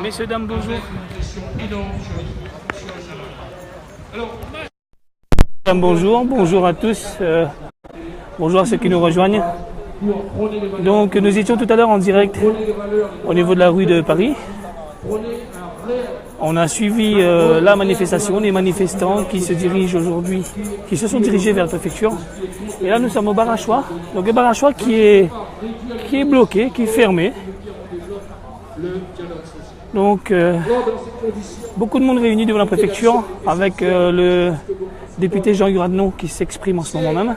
Messieurs, dames, bonjour. Madame, bonjour, bonjour à tous, bonjour à ceux qui nous rejoignent. Donc nous étions tout à l'heure en direct au niveau de la rue de Paris. On a suivi la manifestation, les manifestants qui se dirigent aujourd'hui, qui se sont dirigés vers la préfecture. Et là nous sommes au bar à choix. Donc le bar à choix qui est bloqué, qui est fermé. Donc beaucoup de monde réuni devant la préfecture avec le député Jean Guradno qui s'exprime en ce moment même.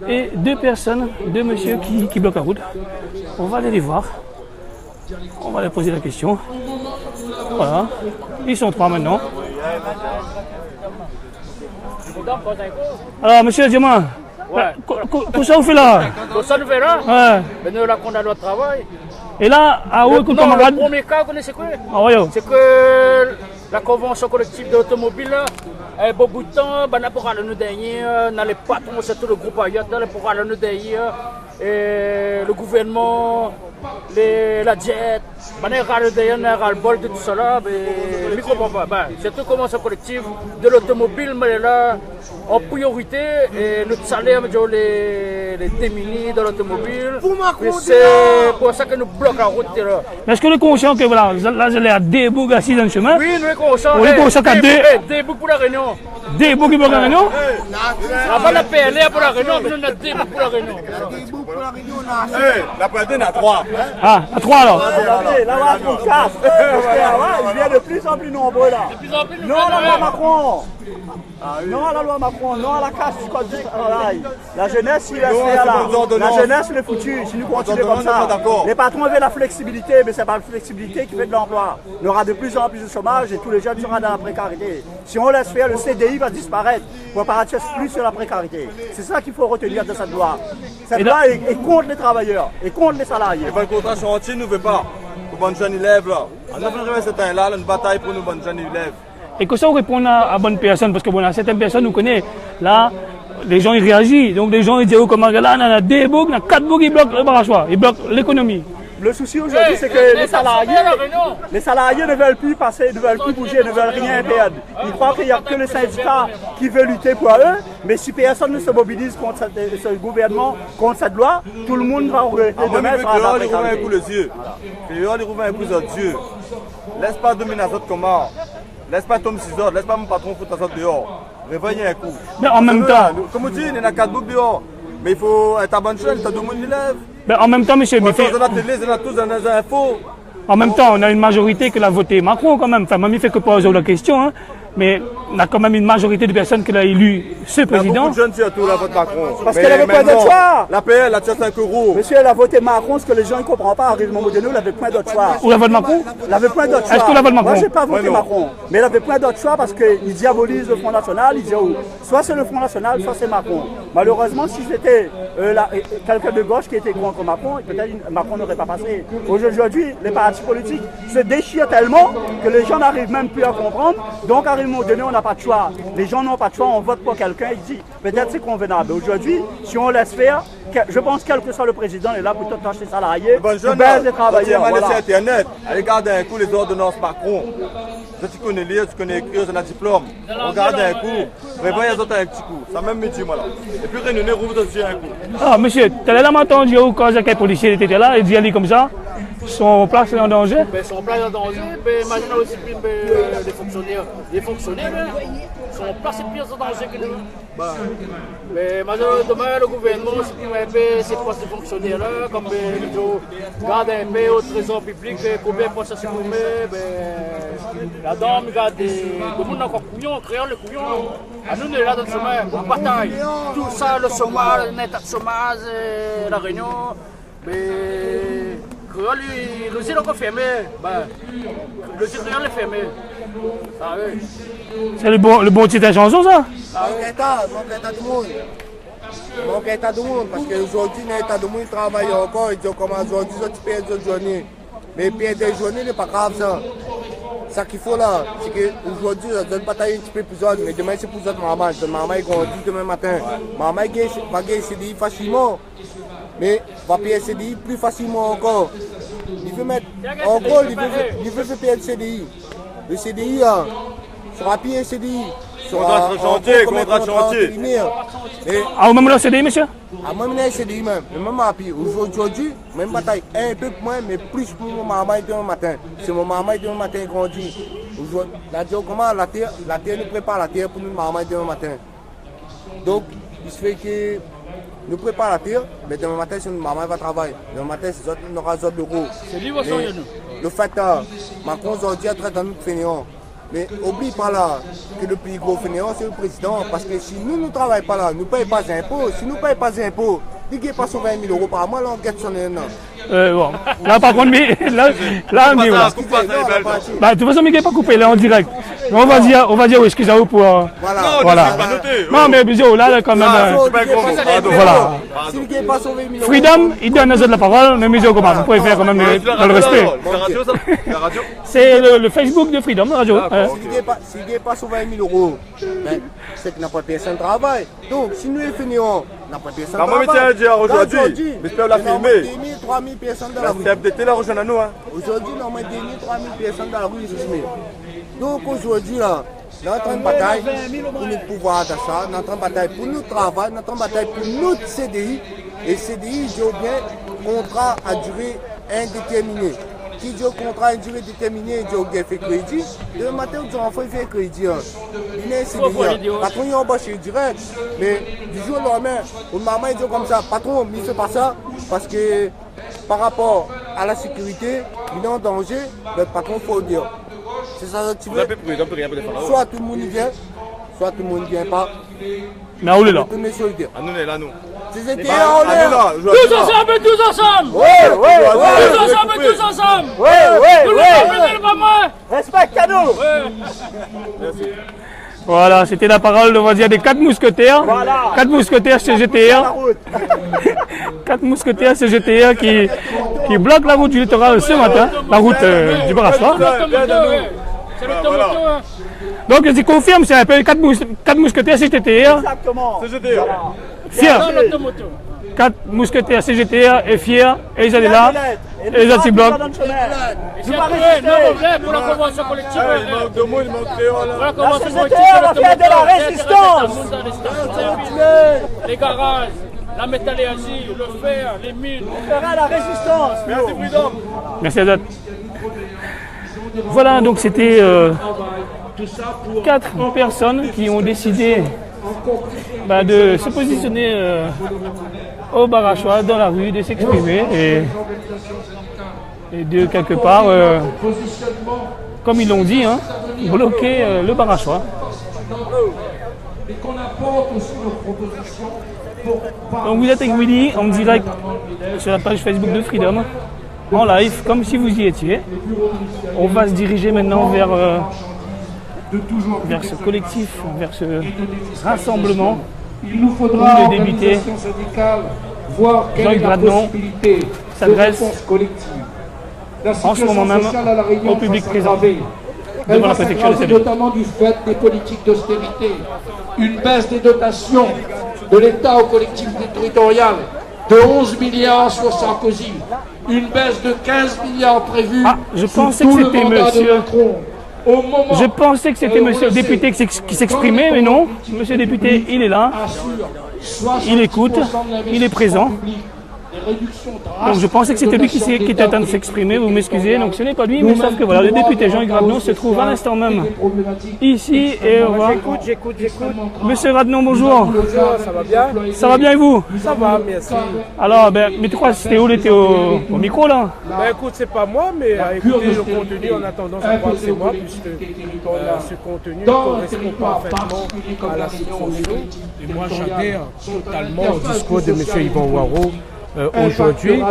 Et deux messieurs qui bloquent la route. On va aller les voir. On va leur poser la question. Voilà. Ils sont trois maintenant. Alors, monsieur, dis-moi. Ouais. Qu'est-ce que vous faites là? Qu'est-ce que nous faisons là? Ouais. Ben, nous la condamnons au travail. Et là, à où écoute camarade? Le premier cas, vous connaissez quoi? Ah ouais. C'est que la convention collective de l'automobile, un beau bout de temps, ben, pour aller nous derrière, les patrons, c'est tout le groupe Ayat, pour aller nous derrière, et le gouvernement, la jet, ben, on a le bol de tout cela, mais je ne comprends pas. Ben, c'est une convention collective de l'automobile, mais là, en priorité, et notre salaire, les démunis de l'automobile, c'est pour ça que nous bloquons la route. Est-ce que vous êtes conscient que voilà, là, vous allez à Desbourg assis dans le chemin? Oui, nous sommes conscients. On est conscient qu'à Desbourg pour la réunion. Desbourg qui bloquent la réunion? Avant la PLR pour la réunion, nous avons Desbourg pour la réunion. La PLR, on a 3. Ah, à 3 alors. Là, on a tout casse. Ils viennent de plus en plus nombreux là. Non à la loi Macron. Non à la loi Macron, non à la casse du code du travail. La jeunesse, il reste là. La jeunesse, il est foutu. Si nous continuons comme ça, les patrons veulent la flexibilité, mais ce n'est pas la flexibilité qui fait de l'emploi. Il y aura de plus en plus de chômage et tous les jeunes seront dans la précarité. Si on laisse faire, le CDI va disparaître. On ne partir plus sur la précarité. C'est ça qu'il faut retenir de cette loi. Cette loi est contre les travailleurs et contre les salariés. Et bien, le contrat chantier, nous ne veut pas. Pour bonnes jeunes élèves, là. On a fait ce temps-là, une bataille pour nous, bonnes jeunes élèves. Et que ça, on répond à bonne personne, parce que bon, certaines personnes nous connaissent. Là, les gens ils réagissent. Donc les gens ils disent, oh, comment là, on a des boucs, on a 4 boucs, ils bloquent le bar à choix, ils bloquent l'économie. Le souci aujourd'hui, c'est que les salariés ne veulent plus passer, ne veulent plus bouger, ne veulent rien perdre. Ils croient qu'il n'y a que les syndicats qui veulent lutter pour eux, mais si personne ne se mobilise contre ce gouvernement, contre cette loi, tout le monde va regretter demain sera dans la précarité. Il rouvre les yeux. Il rouvre un coup aux yeux. Laisse pas dominer les autres comment. Laisse pas tomber 6 heures, laisse pas mon patron foutre ta sorte dehors. Réveillez un coup. Mais en même temps. Comme on dit, il y en a 4 boucs dehors. Mais il faut être à bonne chaîne, tu as 2 monde qui lève. Mais en même temps, monsieur, on fait... la télé, on a tous dans les infos. En même temps, on a une majorité qui l'a voté Macron quand même. Enfin, même il fait que poser la question, hein. Mais on a quand même une majorité de personnes qui l'a élu ce président. Beaucoup de jeunes surtout la vote Macron. Parce qu'elle avait pas d'autre choix. La PL, elle a tiré 5 euros. Monsieur, elle a voté Macron, ce que les gens ne comprennent pas. Arrive mon modèle, elle avait plein d'autres choix. Ou la vote Macron? Elle avait plein d'autres choix. Est-ce que la vote Macron? Moi, je n'ai pas voté Macron. Mais elle avait plein d'autres choix parce qu'il diabolise le Front National. Il dit, oh, soit c'est le Front National, soit c'est Macron. Malheureusement, si c'était quelqu'un de gauche qui était contre Macron, peut-être Macron n'aurait pas passé. Aujourd'hui, les partis politiques se déchirent tellement que les gens n'arrivent même plus à comprendre. Donc, à un moment donné, on n'a pas de choix. Les gens n'ont pas de choix, on vote pour quelqu'un, il dit peut-être c'est convenable. Aujourd'hui, si on laisse faire, je pense quel que soit le président, il est là pour tout tâcher les salariés, pour baisser les travailleurs. Voilà. Sur Internet, regardez un coup les ordonnances Macron. Tu connais lire, tu connais écrire, tu as un diplôme. Regarde un coup, réveille les autres un petit coup. Ça même midi, voilà. Et puis réunion, rouvre aussi un coup. Ah, monsieur, tu as l'air entendu où quand les policiers étaient là, ils disaient comme ça, son place est en danger? Son place est en danger, mais maintenant aussi les fonctionnaires, son place est plus en danger que nous. Mais malheureusement, le gouvernement, c'est pas ces fonctionnaires-là, comme ils gardent un peu au trésor public, combien de ça se met, la dame, regarde, le monde encore couillon, créant le couillon. À nous, on est là dans le chemin, on bataille. Tout ça, le chômage, l'état de chômage, la réunion, mais le zéro est fermé, le zéro est fermé. C'est le bon titre de chanson, ça? Mon état du monde. Mon état du monde, parce qu'aujourd'hui, l'état du monde travaille encore, ils disent comment aujourd'hui, tu perds des journées. Mais perdre des journées, n'est pas grave ça. ça qu'il faut là, c'est qu'aujourd'hui, je donne bataille un petit peu plus autres, mais demain c'est plus autres maman. Maman est grandi demain matin. Maman va gagner CDI facilement, mais va payer CDI plus facilement encore. Il veut mettre, en gros, il veut faire payer le CDI. Le CDI, sera payé CDI. Contrat de chantier. Ah, au même là, CDI, monsieur? Ah, moi, je suis CDI même. Même aujourd'hui, même bataille, un peu moins, mais plus pour mon maman demain matin. C'est mon maman demain matin grandi. La terre, comment la terre nous prépare la terre pour nous maman demain matin. Donc, il se fait que nous prépare la terre, mais demain matin, si notre maman va travailler. Demain matin, on aura 0 euros. C'est lui ou c'est nous? Le fait, Macron aujourd'hui est très dans notre fainéant. Mais oublie pas là que le plus gros fainéant, c'est le président. Parce que si nous ne travaillons pas là, nous ne payons pas d'impôts. Si nous ne payons pas d'impôts, il n'y a pas 20 000 euros par mois, là, on gagne son an. Bon. Là, par contre, là, on dit voilà. Bah, de toute façon, il n'est pas coupé, là, en direct. On va dire, oui, excusez-vous pour. Voilà. Non, mais bisous, là, quand même. Voilà. Freedom, il donne aux autres la parole, mais bisous, comment vous pouvez faire quand même dans le respect. C'est le Facebook de Freedom, la radio. S'il n'y a pas 20 000 euros, c'est qu'il n'a pas personne travail. Donc, si nous sommes fainéants, n'a pas personne travail. Moi, je tiens à dire aujourd'hui, j'espère la filmer. 2 000, 3 000 personnes dans la rue. La FDT la rejoint à nous. Aujourd'hui, on a 2 000, 3 000 personnes dans la rue. Donc aujourd'hui, là, on est en train de batailler pour notre pouvoir d'achat, on est en train de batailler pour notre travail, on est en train de batailler pour notre CDI. Et CDI, je dis bien, contrat à durée indéterminée. Qui dit contrat à durée déterminée, il dit au gars fait crédit. Demain matin, on dit enfant, il fait crédit. Il est CDI. Patron, il embauche direct. Mais du jour au lendemain, une maman, il dit comme ça, patron, il ne fait pas ça parce que par rapport à la sécurité, il est en danger, le patron, il faut le dire. C'est ça que tu veux. Soit tout le monde y vient, soit tout le monde ne vient pas. Mais où est là? Tout le monde est solidaire. On est là, nous. C'était on est là. Tous ensemble, tous ensemble! Tous ensemble, tous ensemble! Respect à nous. Voilà, c'était la parole, on va dire, des 4 mousquetaires. Voilà. 4 mousquetaires CGTR. 4 mousquetaires CGTR qui bloquent la route du littoral ce matin, la route du Barachois. C'est l'automoto, hein. Donc je confirme, c'est un peu 4 mousquetaires CGTR. Exactement. CGTR. Fiers. C'est l'automoto. 4 mousquetaires CGTR est fiers et ils allaient là. Et les anti-blocs. C'est un pour la convention collective. Il manque de mots, il manque de La convention CGTR collective, a fait de la résistance. Les garages, la métallurgie, le fer, les mines. On fera la résistance. Merci, Freedom. Merci à tous. Voilà, donc c'était 4 personnes qui ont décidé de se positionner au Barachois, dans la rue, de s'exprimer et de quelque part, comme ils l'ont dit, bloquer le Barachois. Donc vous êtes avec Willy en direct sur la page Facebook de Freedom, en live, comme si vous y étiez. On va se diriger maintenant vers ce collectif, vers ce rassemblement. Il nous faudra où le député Jean-Yves Radnon s'adresse en ce moment même au public présent devant la préfecture de Saint-Denis. Notamment du fait des politiques d'austérité, une baisse des dotations de l'État aux collectivités territoriales de 11 milliards sur Sarkozy, une baisse de 15 milliards prévue. Ah, je pensais que c'était monsieur. Je pensais que c'était monsieur le député qui s'exprimait, mais non. Monsieur le député, il est là. Il écoute, il est présent. Donc je pensais que c'était lui qui était en train de s'exprimer, vous m'excusez, donc ce n'est pas lui, mais sauf que voilà, le député Jean-Yves Radnon se trouve à l'instant même ici et on va... J'écoute. Monsieur Radnon, bonjour. Bonjour, ça va bien? Ça va bien et vous? Ça va, merci. Alors, mais tu crois, c'était où? Il était au micro là? Écoute, c'est pas moi, mais à écouter le contenu, on a tendance à croire que c'est moi, puisque ce contenu correspond parfaitement à la situation. Et moi, j'adhère totalement au discours de M. Yvan Ouareau. Aujourd'hui,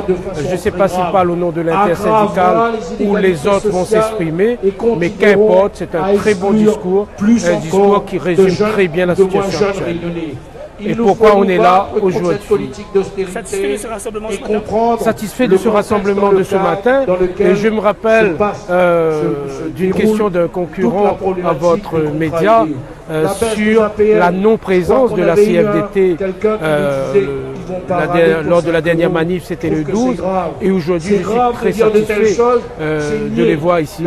je ne sais pas s'il parle au nom de l'intersyndicale ou les autres vont s'exprimer, mais qu'importe, c'est un très bon discours, un discours qui résume très bien la situation actuelle. et pourquoi on est là aujourd'hui. Satisfait de ce rassemblement ce matin? Satisfait de ce rassemblement de ce matin, et je me rappelle d'une question d'un concurrent à votre média sur la non-présence de la CFDT lors de la dernière manif, c'était le 12, et aujourd'hui je suis très satisfait de les voir ici,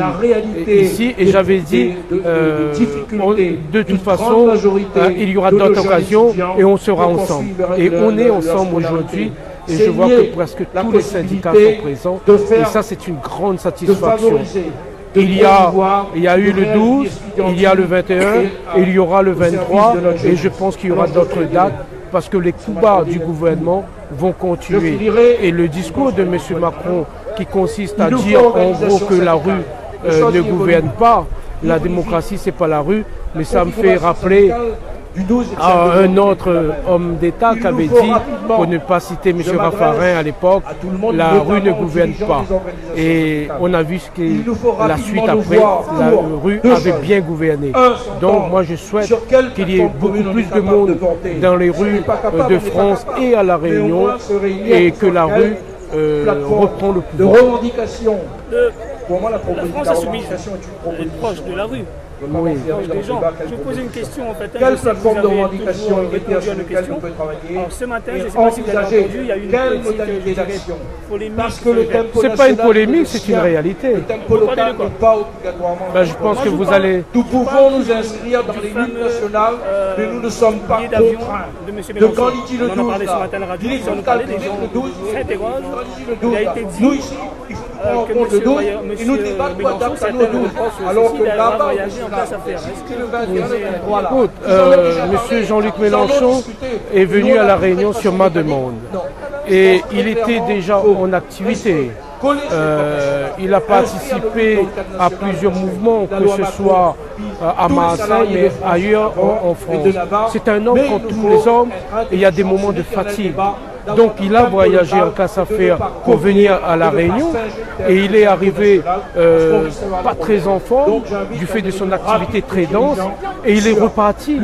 et j'avais dit de toute façon il y aura d'autres occasions et on sera ensemble, et on est ensemble aujourd'hui. Et je vois que presque tous les syndicats sont présents, et ça c'est une grande satisfaction. Il y a eu le 12, il y a le 21, et il y aura le 23, et je pense qu'il y aura d'autres dates, parce que les coups bas du gouvernement vont continuer. Et le discours de M. Macron, qui consiste à dire en gros que la rue ne gouverne pas, la démocratie c'est pas la rue, mais ça me fait rappeler à un autre homme d'État qui avait dit, pour ne pas citer M. Raffarin à l'époque, la rue ne gouverne pas. Et on a vu ce que la suite après, la rue avait bien gouverné. Donc moi je souhaite qu'il y ait beaucoup plus de monde dans les rues de France et à La Réunion, et que la rue reprend le pouvoir. Pour moi, la France insoumise est proche de la rue. Oui. Des gens. Je vous pose une question en fait. Quelle plateforme de revendication répondu à nos questions. Alors, ce matin, je ne sais pas si vous avez entendu, il y a une modalité d'action. C'est pas une polémique, c'est une réalité. Je pense que vous allez. Nous pouvons nous inscrire dans les luttes nationales, mais nous ne sommes pas contraints. De quand dit le 12, on en a parlé ce matin à la radio, ils en ont parlé, des gens s'interrogent. Il a été dit nous ici, il faut prendre en compte le 12 et nous débattre quoi d'après le 12, alors que là-bas, écoute, M. Jean-Luc Mélenchon est venu à La Réunion sur ma demande, et il était déjà en activité. Il a participé à plusieurs mouvements, que ce soit à Marseille, mais ailleurs en France. C'est un homme comme tous les hommes, et il y a des moments de fatigue. Donc il a voyagé en classe affaires pour venir à La Réunion, et il est arrivé pas très en forme du fait de son activité très dense, et il est reparti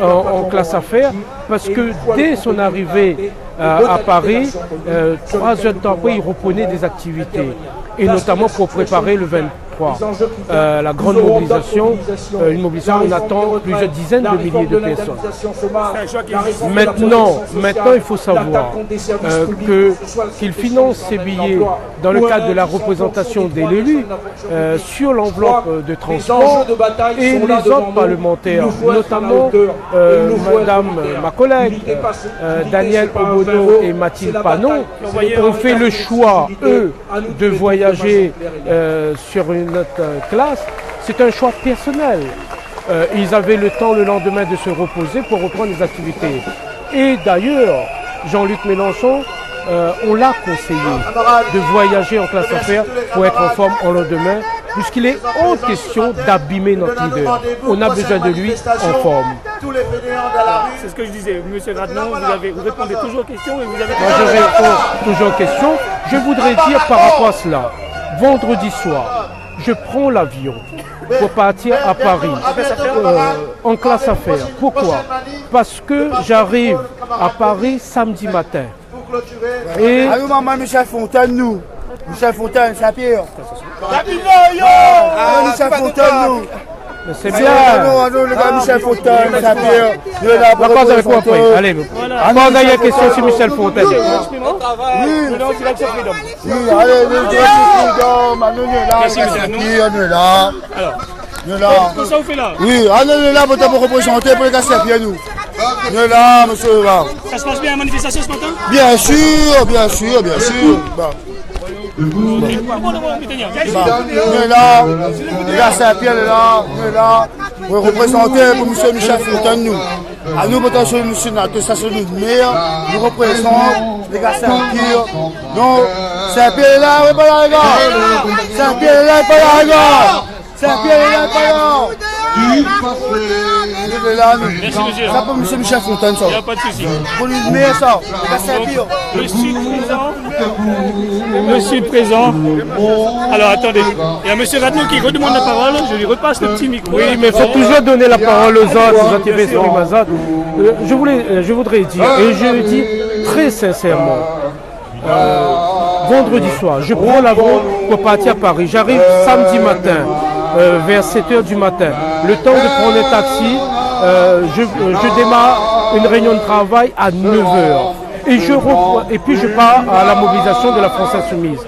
en classe affaires, parce que dès son arrivée à Paris, 3 heures de temps après, il reprenait des activités, et notamment pour préparer le 23. La grande mobilisation, une mobilisation où on attend plusieurs dizaines de milliers de personnes. Maintenant, il faut savoir qu'il finance ses billets dans le cadre de la représentation de l'élu sur l'enveloppe de transport, et les autres parlementaires, notamment ma collègue Daniel Obono et Mathilde Panon, ont fait le choix, eux, de voyager sur une autre classe. C'est un choix personnel. Ils avaient le temps le lendemain de se reposer pour reprendre les activités. Et d'ailleurs, Jean-Luc Mélenchon, on l'a conseillé de voyager en classe affaires pour être en forme en lendemain, puisqu'il est hors question d'abîmer notre leader. On a besoin de lui en forme. C'est ce que je disais, M. Gradnon, vous répondez toujours aux questions, et vous avez... Moi, je réponds toujours aux questions. Je voudrais dire par rapport à cela, vendredi soir, je prends l'avion pour partir à Paris en classe affaires. Pourquoi? Parce que j'arrive à Paris samedi matin. Et allô, maman, Michel Fontaine, nous. Michel Fontaine, Saint-Pierre. Michel Fontaine, nous. C'est bien. Allô, le gars Michel Fontaine, Saint-Pierre. La cause avec quoi après? Allez, on a une question sur Michel Fontaine. Oui, allez, nous est là. Nous est là. Comment ça vous fait là? Oui, allez, là, pour représenter pour les gars Saint-Pierre, nous. Nous est là, monsieur. Ça se passe bien la manifestation ce matin? Bien sûr, bien sûr, bien sûr. Nous est là, les gars Saint-Pierre est là, nous est là, pour représenter pour M. Michel Fontaine, nous. À nous, potentiellement, nous, notre station de maire, nous représentons les gars Saint-Pierre. Non, Saint-Pierre est là, oui, pas là, les gars. Saint-Pierre est là, pas là, les gars. Saint-Pierre est là, pas là. Merci, monsieur. Ça pour monsieur Michel Fontaine, ça. Il n'y a pas de souci. Pour lui donner ça. Monsieur présent. Alors attendez, il y a monsieur Radno qui redemande la parole, je lui repasse le petit micro. Oui, mais il faut toujours donner la parole aux autres, je voudrais dire, et je le dis très sincèrement, vendredi soir, je prends l'avion pour partir à Paris. J'arrive samedi matin, vers 7h du matin. Le temps de prendre un taxi, je démarre une réunion de travail à 9h. Et puis je pars à la mobilisation de la France Insoumise.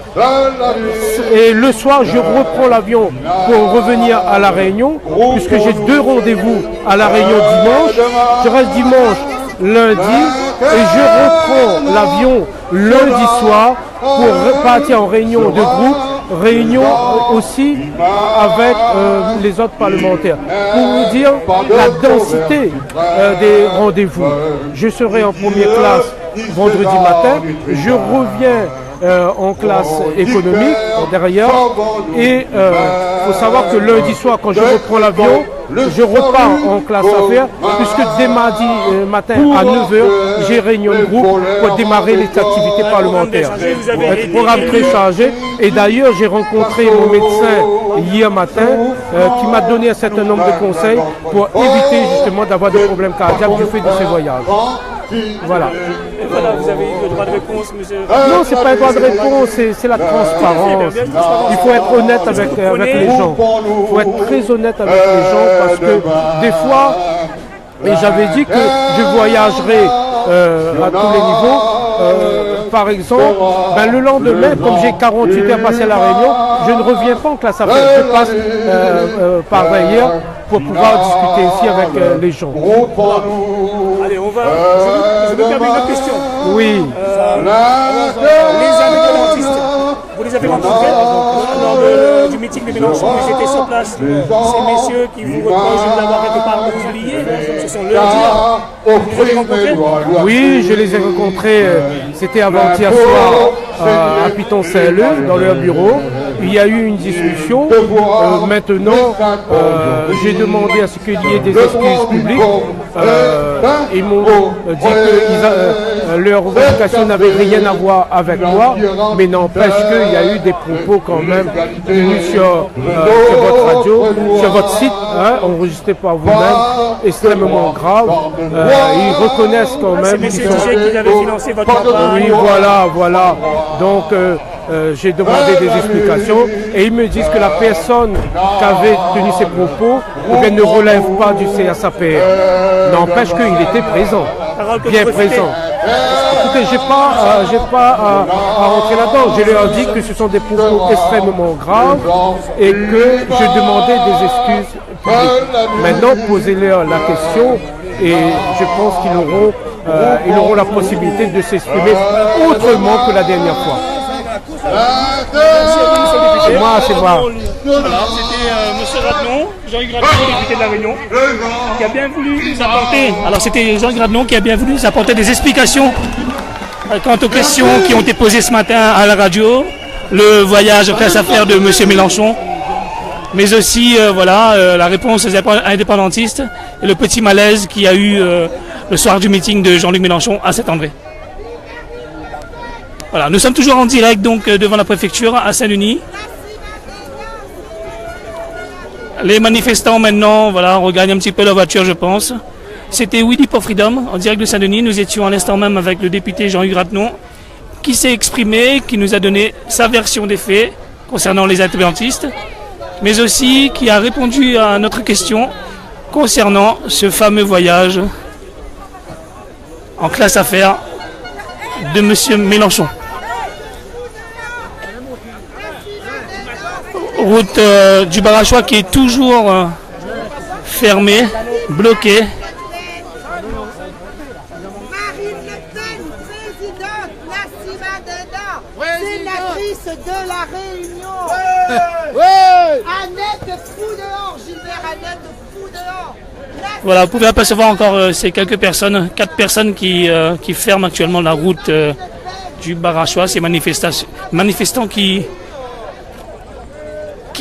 Et le soir, je reprends l'avion pour revenir à La Réunion, puisque j'ai 2 rendez-vous à La Réunion dimanche. Je reste dimanche, lundi, et je reprends l'avion lundi soir pour partir en réunion de groupe, réunion aussi avec les autres parlementaires. Pour vous dire la densité des rendez-vous. Je serai en première classe vendredi matin, je reviens en classe économique derrière et il faut savoir que lundi soir quand je reprends l'avion, je repars en classe affaires puisque dès mardi matin à 9h, j'ai réunion de groupe pour démarrer les activités parlementaires. Un programme très chargé et d'ailleurs j'ai rencontré mon médecin hier matin qui m'a donné un certain nombre de conseils pour éviter justement d'avoir des problèmes cardiaques du fait de ces voyages. Voilà. Et voilà, vous avez eu le droit de réponse, monsieur. Non, c'est pas un droit de réponse, c'est la transparence. Il faut être honnête avec les gens. Il faut être très honnête avec les gens parce que des fois, et j'avais dit que je voyagerai à tous les niveaux. Par exemple, le lendemain, comme j'ai 48 heures passées à La Réunion, je ne reviens pas en classe affaires. Je passe par ailleurs pour pouvoir discuter ici avec les gens. Allez, on va. Je veux permettre une question. Oui. Les indépendantistes, vous les avez rencontrés lors du meeting de Mélenchon, ils étaient sur place. Ces messieurs qui vous reprochent d'avoir quelque part oublié, ce sont leurs dires. Vous les avez rencontrés? Oui, je les ai rencontrés. C'était avant-hier soir à Piton-Saint-Leu, dans leur bureau. Il y a eu une discussion. Maintenant, j'ai demandé à ce qu'il y ait des excuses publiques. Ils m'ont dit que leur revendication n'avait rien à voir avec moi, mais n'empêche qu'il y a eu des propos quand même tenus sur votre radio, sur votre site, enregistrés par vous-même, extrêmement graves. Ils reconnaissent quand même qu'ils avaient financé votre campagne. Oui, voilà. Donc, j'ai demandé des explications et ils me disent que la personne qui avait tenu ces propos ne relève pas du CSAPR. N'empêche qu'il était présent, bien présent. Écoutez, j'ai pas à rentrer là-dedans. Je leur dis que ce sont des propos extrêmement graves et que je demandais des excuses publiques. Maintenant, posez-leur la question et je pense qu'ils auront la possibilité de s'exprimer autrement que la dernière fois. C'est moi. Voilà, c'était M. Radnon, Jean-Yves Radnon, député de La Réunion, qui a bien voulu nous apporter. Alors c'était Jean-Yves Radnon qui a bien voulu nous apporter des explications quant aux questions qui ont été posées ce matin à la radio, le voyage en classe affaires de M. Mélenchon, mais aussi la réponse aux indépendantistes et le petit malaise qu'il y a eu le soir du meeting de Jean-Luc Mélenchon à Saint-André. Voilà, nous sommes toujours en direct donc devant la préfecture à Saint-Denis. Les manifestants maintenant, regagnent un petit peu leur voiture, je pense. C'était We Dip for Freedom en direct de Saint-Denis. Nous étions à l'instant même avec le député Jean-Hugues Radnon qui s'est exprimé, qui nous a donné sa version des faits concernant les indépendantistes, mais aussi qui a répondu à notre question concernant ce fameux voyage en classe affaires de M. Mélenchon. Route du Barachois qui est toujours fermée, bloquée. Marine Le Pen, présidente, Nassima Dada, sénatrice de La Réunion. Annette fou dehors, Gilbert Annette fou dehors. Voilà, vous pouvez apercevoir encore ces quelques personnes, 4 personnes qui ferment actuellement la route du Barachois, ces manifestants qui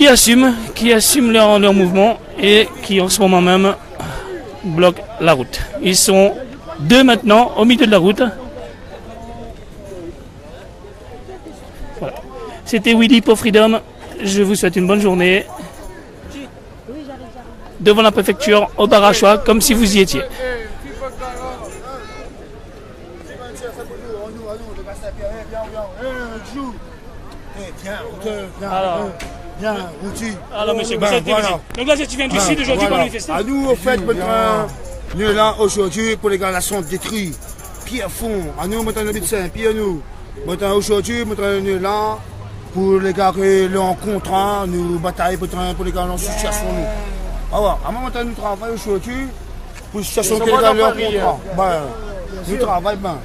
assument leur mouvement et qui en ce moment même bloquent la route. Ils sont 2 maintenant au milieu de la route. Voilà. C'était Willy pour Freedom. Je vous souhaite une bonne journée. Devant la préfecture, au Barachois, comme si vous y étiez. Alors monsieur, vous êtes député. Donc là, tu viens du sud aujourd'hui pour manifester. À nous, au fait, nous sommes là aujourd'hui pour les gars, la sont détruits. Pieds à fond. À nous, maintenant, le médecin, pieds à nous. Maintenant, aujourd'hui, nous sommes là pour les gars qui l'ont contraint, nous bataillons pour les gars dans la situation. Alors, à un moment donné, nous travaillons aujourd'hui pour la situation que les gars l'ont contraint. Nous travaillons bien.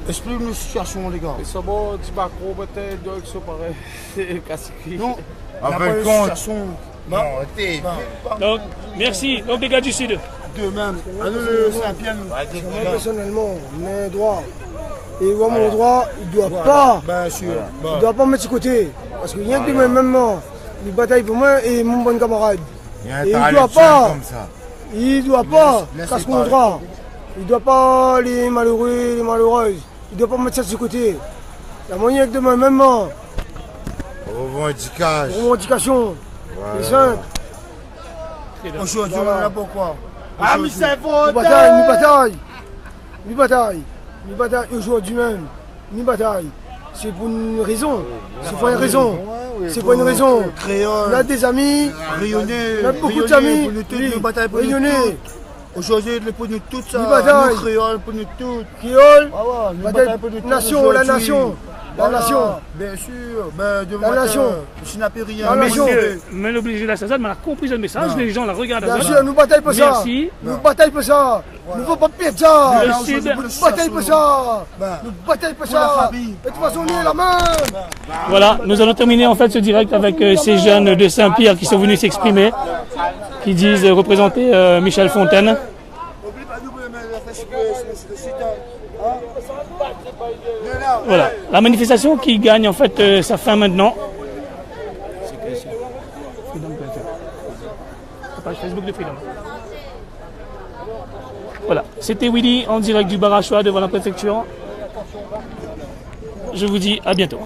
Explique-nous la situation, les gars. Ils sont bons, tu vas peut-être, donc ils sont pareils. Non, avec compte. Donc, merci. Donc, les gars du sud. De même. À nous, le Saint-Pierre, nous. Moi, personnellement, mes droits. Et moi, mon droit, il ne doit pas. Bien sûr. Il ne doit pas mettre de côté. Parce que rien que même il bataille pour moi et mon bon camarade. Et il ne doit pas. Il ne doit pas casser mon droit. Il ne doit pas les malheureux, les malheureuses. Il ne doit pas mettre ça de côté. La moyen de moi-même. Revendication. C'est simple. Aujourd'hui, on est là pourquoi? Ah, mais c'est vrai. Bataille. Aujourd'hui même. Ni bataille. C'est pour une raison. C'est pas une raison. C'est pas une raison. On a des amis. On a beaucoup d'amis. Rayonnés. Aujourd'hui, pour nous tous, ça, bataille. nous créoles pour nous tous. Créole, bataille bataille pour nous tous. nation, la nation. La nation. Bien sûr. Ben, La nation. Je n'ai plus rien. La nation. Mais l'obligé de la Sazade m'a compris le message. Les gens la regardent. Bien sûr, nous bataillons pour ça. Merci. Nous bataillons pour ça. Nous ne faut pas perdre ça. Le sud. Nous bataillons pour ça. Nous bataillons pour ça. Et de toute façon, nous, la main. Voilà, nous allons terminer en fait ce direct avec ces jeunes de Saint-Pierre qui sont venus s'exprimer, qui disent représenter Michel Fontaine. Voilà, la manifestation qui gagne en fait sa fin maintenant. La page Facebook de Freedom. Voilà, c'était Willy en direct du Barachois devant la préfecture. Je vous dis à bientôt.